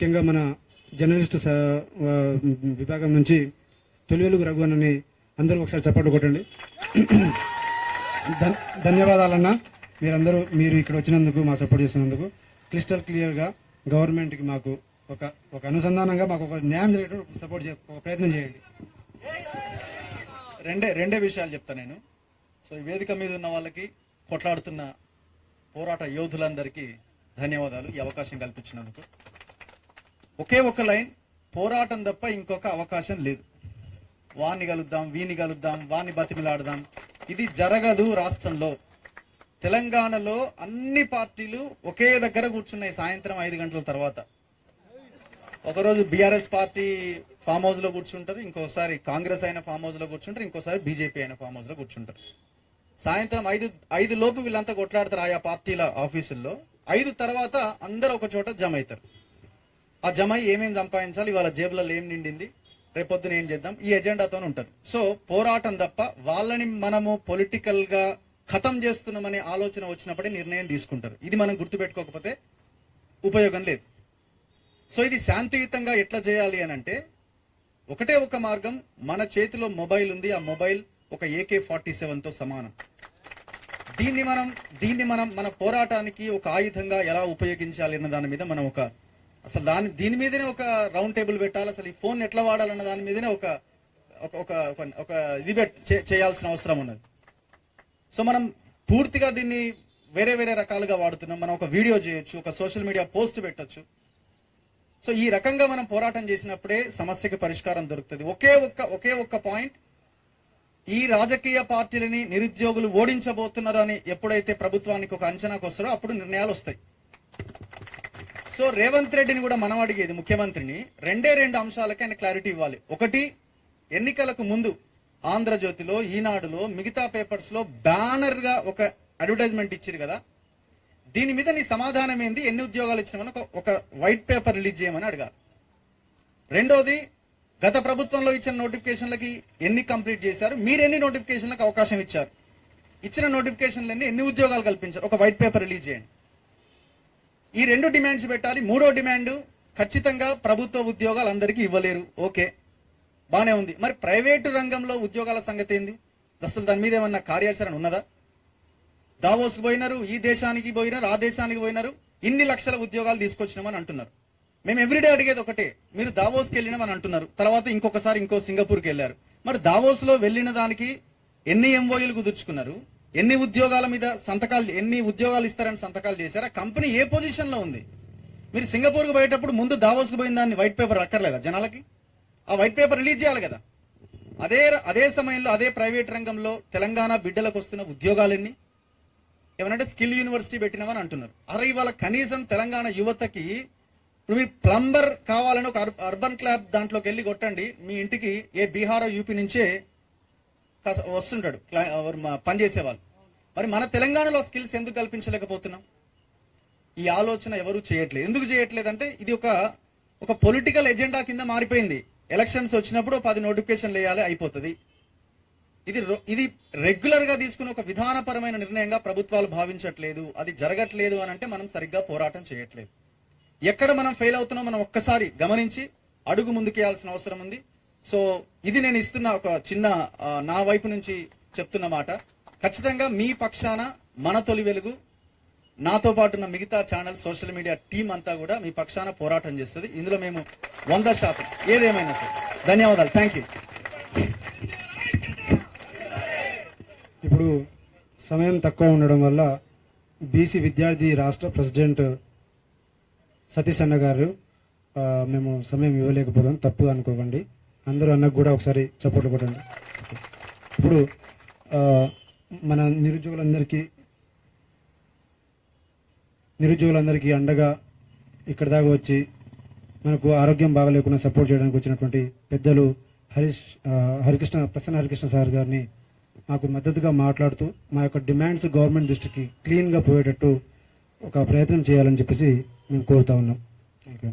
ముఖ్యంగా మన జర్నలిస్ట్ విభాగం నుంచి తొలివెలుగు రఘువన్నని అందరూ ఒకసారి చప్పట్లు కొట్టండి. ధన్యవాదాలన్నా. మీరు ఇక్కడ వచ్చినందుకు, మా సపోర్ట్ చేసినందుకు. క్లిస్టల్ క్లియర్గా గవర్నమెంట్కి మాకు ఒక అనుసంధానంగా మాకు ఒక న్యాయం జరిగేటట్టు సపోర్ట్ ఒక ప్రయత్నం చేయండి. రెండే విషయాలు చెప్తా నేను. సో ఈ వేదిక మీద ఉన్న వాళ్ళకి, కొట్లాడుతున్న పోరాట యోధులందరికీ ధన్యవాదాలు ఈ అవకాశం కల్పించినందుకు. ఒకే ఒక లైన్, పోరాటం తప్ప ఇంకొక అవకాశం లేదు. వాణ్ణి కలుద్దాం, వీని కలుద్దాం, వాణ్ణి బతిమిలాడదాం, ఇది జరగదు రాష్ట్రంలో. తెలంగాణలో అన్ని పార్టీలు ఒకే దగ్గర కూర్చున్నాయి సాయంత్రం 5 గంటల తర్వాత. ఒకరోజు బీఆర్ఎస్ పార్టీ ఫామ్ హౌస్ లో కూర్చుంటారు, ఇంకోసారి కాంగ్రెస్ అయిన ఫామ్ హౌస్ లో కూర్చుంటారు, ఇంకోసారి బీజేపీ అయిన ఫామ్ హౌస్ లో కూర్చుంటారు. సాయంత్రం 5 లోపు వీళ్ళంతా కొట్లాడతారు ఆయా పార్టీల ఆఫీసుల్లో. 5 తర్వాత అందరూ ఒక చోట జమ అవుతారు. ఆ జమ ఏమేమి సంపాదించాలి, ఇవాళ జేబులలో ఏం నిండింది, రేపొద్దున ఏం చేద్దాం, ఈ ఎజెండాతో ఉంటారు. సో పోరాటం తప్ప వాళ్ళని మనము పొలిటికల్ గా ఖతం చేస్తున్నామనే ఆలోచన వచ్చినప్పుడే నిర్ణయం తీసుకుంటారు. ఇది మనం గుర్తుపెట్టుకోకపోతే ఉపయోగం లేదు. సో ఇది శాంతియుతంగా ఎట్లా చేయాలి అని అంటే ఒకటే ఒక మార్గం. మన చేతిలో మొబైల్ ఉంది, ఆ మొబైల్ ఒక AK-47తో సమానం. దీన్ని మనం మన పోరాటానికి ఒక ఆయుధంగా ఎలా ఉపయోగించాలి అన్న దాని మీద మనం దీని మీదనే ఒక రౌండ్ టేబుల్ పెట్టాలి. అసలు ఈ ఫోన్ ఎట్లా వాడాలన్న దాని మీదనే ఒక ఇది చేయాల్సిన అవసరం ఉన్నది. సో మనం పూర్తిగా దీన్ని వేరే రకాలుగా వాడుతున్నాం. మనం ఒక వీడియో చేయొచ్చు, ఒక సోషల్ మీడియా పోస్ట్ పెట్టొచ్చు. సో ఈ రకంగా మనం పోరాటం చేసినప్పుడే సమస్యకి పరిష్కారం దొరుకుతుంది. ఒకే ఒక్క పాయింట్, ఈ రాజకీయ పార్టీలని నిరుద్యోగులు ఓడించబోతున్నారు అని ఎప్పుడైతే ప్రభుత్వానికి ఒక అంచనాకు వస్తారో అప్పుడు నిర్ణయాలు వస్తాయి. సో రేవంత్ రెడ్డిని కూడా మనం అడిగేది, ముఖ్యమంత్రిని, 2 అంశాలకి ఆయన క్లారిటీ ఇవ్వాలి. ఒకటి, ఎన్నికలకు ముందు ఆంధ్రజ్యోతిలో, ఈనాడులో, మిగతా పేపర్స్ లో బ్యానర్ గా ఒక అడ్వర్టైజ్మెంట్ ఇచ్చారు కదా, దీని మీద నీ సమాధానం ఏంది, ఎన్ని ఉద్యోగాలు ఇచ్చినామని ఒక వైట్ పేపర్ రిలీజ్ చేయమని అడగాలి. రెండోది, గత ప్రభుత్వంలో ఇచ్చిన నోటిఫికేషన్లకి ఎన్ని కంప్లీట్ చేశారు, మీరు ఎన్ని నోటిఫికేషన్లకు అవకాశం ఇచ్చారు, ఇచ్చిన నోటిఫికేషన్లన్నీ ఎన్ని ఉద్యోగాలు కల్పించారు, ఒక వైట్ పేపర్ రిలీజ్ చేయండి. ఈ 2 డిమాండ్స్ పెట్టాలి. 3వ డిమాండ్, ఖచ్చితంగా ప్రభుత్వ ఉద్యోగాలు అందరికీ ఇవ్వలేరు. ఓకే, బానే ఉంది. మరి ప్రైవేటు రంగంలో ఉద్యోగాల సంగతి ఏంది? అసలు దాని మీద ఏమన్నా కార్యాచరణ ఉన్నదా? దావోస్కి పోయినారు, ఈ దేశానికి పోయినారు, ఆ దేశానికి పోయినారు, ఇన్ని లక్షల ఉద్యోగాలు తీసుకొచ్చినామని అంటున్నారు. మేము ఎవ్రీడే అడిగేది ఒకటే, మీరు దావోస్కి వెళ్ళినామని అంటున్నారు, తర్వాత ఇంకో సింగపూర్కి వెళ్ళారు. మరి దావోస్ లో వెళ్ళిన దానికి ఎన్ని MOUలు కుదుర్చుకున్నారు, ఎన్ని ఉద్యోగాల మీద ఎన్ని ఉద్యోగాలు ఇస్తారని సంతకాలు చేశారు, ఆ కంపెనీ ఏ పొజిషన్ లో ఉంది? మీరు సింగపూర్కి పోయేటప్పుడు ముందు దావోస్కి పోయిన దాన్ని వైట్ పేపర్ అక్కర్లేదా జనాలకి? ఆ వైట్ పేపర్ రిలీజ్ చేయాలి కదా. అదే సమయంలో అదే ప్రైవేట్ రంగంలో తెలంగాణ బిడ్డలకు వస్తున్న ఉద్యోగాలన్నీ ఏమనంటే స్కిల్ యూనివర్సిటీ పెట్టినామని అంటున్నారు. అరే ఇవాళ కనీసం తెలంగాణ యువతకి, ఇప్పుడు మీరు ప్లంబర్ కావాలని ఒక అర్బన్ క్లాబ్ దాంట్లోకి వెళ్ళి కొట్టండి, మీ ఇంటికి ఏ బీహార్ యూపీ నుంచే వస్తుంటాడు పనిచేసే వాళ్ళు. మరి మన తెలంగాణలో స్కిల్స్ ఎందుకు కల్పించలేకపోతున్నాం? ఈ ఆలోచన ఎవరు చేయట్లేదు. ఎందుకు చేయట్లేదంటే ఇది ఒక పొలిటికల్ ఎజెండా కింద మారిపోయింది. ఎలక్షన్స్ వచ్చినప్పుడు 10 నోటిఫికేషన్లు వేయాలి, అయిపోతుంది. ఇది రెగ్యులర్ గా తీసుకున్న ఒక విధానపరమైన నిర్ణయంగా ప్రభుత్వాలు భావించట్లేదు. అది జరగట్లేదు అని అంటే మనం సరిగ్గా పోరాటం చేయట్లేదు. ఎక్కడ మనం ఫెయిల్ అవుతున్నాం మనం ఒక్కసారి గమనించి అడుగు ముందుకేయాల్సిన అవసరం ఉంది. సో ఇది నేను ఇస్తున్న ఒక చిన్న నా వైపు నుంచి చెప్తున్న మాట. ఖచ్చితంగా మీ పక్షాన మన తొలి వెలుగు, నాతో పాటు ఉన్న మిగతా ఛానల్, సోషల్ మీడియా టీం అంతా కూడా మీ పక్షాన పోరాటం చేస్తుంది. ఇందులో మేము 100% ఏదేమైనా సరే. ధన్యవాదాలు. Thank you. ఇప్పుడు సమయం తక్కువ ఉండడం వల్ల బీసీ విద్యార్థి రాష్ట్ర ప్రెసిడెంట్ సతీష్ అన్న గారు మేము సమయం ఇవ్వలేకపోతాం, తప్పుగా అనుకోకండి. అందరూ అన్నకు కూడా ఒకసారి చప్పట్లు కొట్టండి. ఇప్పుడు మన నిరుద్యోగులందరికీ అండగా ఇక్కడ దాకా వచ్చి మనకు ఆరోగ్యం బాగాలేకుండా సపోర్ట్ చేయడానికి వచ్చినటువంటి పెద్దలు ప్రసన్న హరికృష్ణ సార్ గారిని మాకు మద్దతుగా మాట్లాడుతూ మా యొక్క డిమాండ్స్ గవర్నమెంట్ దృష్టికి క్లీన్గా పోయేటట్టు ఒక ప్రయత్నం చేయాలని చెప్పేసి మేము కోరుతా ఉన్నాం. Thank you.